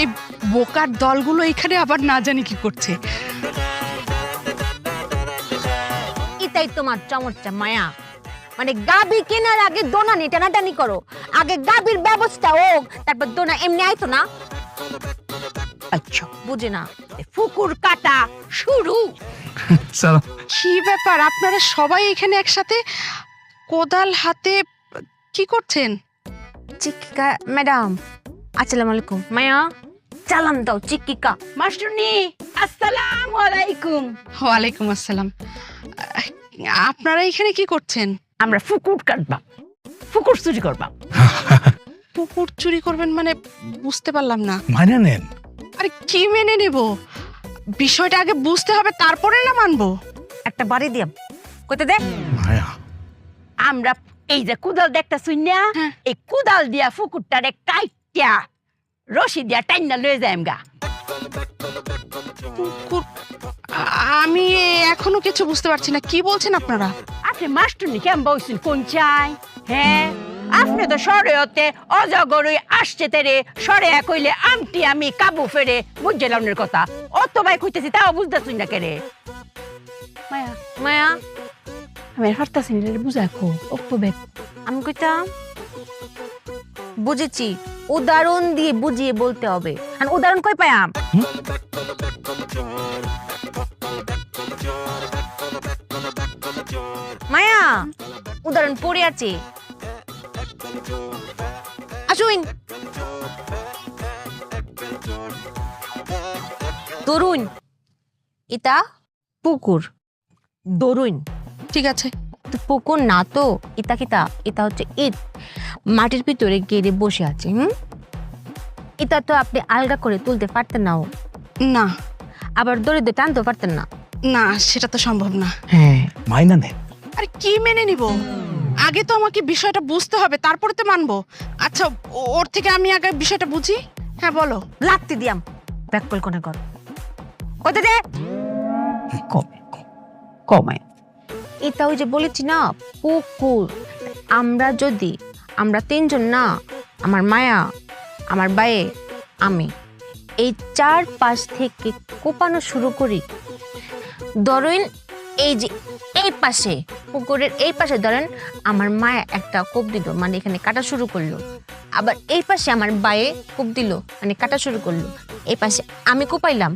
এই বোকার দলগুলো এখানে আবার না জানি কি করছে। এটাই তোমার চমৎকার মায়া, মানে গাবি কেনার আগে দোনা নিয়ে টানাটানি করো, আগে গাবির ব্যবস্থা হোক তারপর দোনা এমনি আইতো না। আচ্ছা বুঝে না, ফুকুর কাটা শুরু। চলো। কি ব্যাপার, আপনারা সবাই এখানে একসাথে কোদাল হাতে কি করছেন? চিকিকা ম্যাডাম, আসসালামু আলাইকুম। মায়া চালান দাও চিকিকা। মাস্টারনি আসসালামু আলাইকুম। ওয়ালাইকুম আসসালাম। আপনারা এখানে কি করছেন? আমরা ফুকুর কাটবা, ফুকুর চুরি করবা। পুকুর চুরি করবেন মানে বুঝতে পারলাম না। মানে নেন। আরে কি মেনে নেব? বিষয়টা আগে বুঝতে হবে তারপরে না মানবো। একটা বাড়ি দিয়াম কইতে দে। মায়া আমরা এই যে কুদাল দেখতাছুই না, হ্যাঁ। এই কুদাল দিয়া ফুকুরটারে কাইট্টা রশি দিয়া টাইনা লয়ে যাইম গা। পুকুর আমি এখনো কিছু বুঝতে পারছি না, কি বলছেন আপনারা? আপনি মাস্টারনি কেমন বলছেন কোন চাই? হ্যাঁ আপনি তো সরে হতে অজগরই আসছে তেরে, সরে কইলে আমটি আমি কাবু ফেরে বুঝছিলাম কথা। অত ভাই কইতেছি তাও বুঝতেছুই না কেরে। মায়া মায়া আমি আর পারতাছি না রে, বুঝা কো অত ব্যাগ। আমি কইতাম বুঝেছি, উদাহরণ দিয়ে বুঝিয়ে বলতে হবে। আর উদাহরণ কই পায়াম? মায়া উদাহরণ পড়ে আছে, আসুন। তরুণ এটা পুকুর, দরুন ঠিক আছে। তো পুকুর না তো, এটা কিতা, এটা হচ্ছে ইট মাটির ভিতরে গেড়ে বসে আছে। এটা তো আপনি আলগা করে তুলতে পারতেন না, না আবার দড়ি দিয়ে টানতে পারতেন না। না, সেটা তো সম্ভব না। হ্যাঁ মাইনা নেন। আরে কি মেনে নিব? আগে তো আমাকে বিষয়টা বুঝতে হবে তারপরে তো মানবো। আচ্ছা ওর থেকে আমি আগে বিষয়টা বুঝি। হ্যাঁ বলো। লাগতে দিয়াম ব্যাক কল কোনে কর কইতে দে। কমে কমায় এটা ওই যে বলেছি না পুকুর, আমরা তিনজন না, আমার মায়া, আমার বায়ে, আমি, এই চার পাশ থেকে কোপানো শুরু করি। ধরেন এই যে এই পাশে পুকুরের এই পাশে ধরেন আমার মায়া একটা কোপ দিল, মানে এখানে কাটা শুরু করলো। আবার এই পাশে আমার বায়ে কোপ দিল, মানে কাটা শুরু করলো। এই পাশে আমি কোপাইলাম,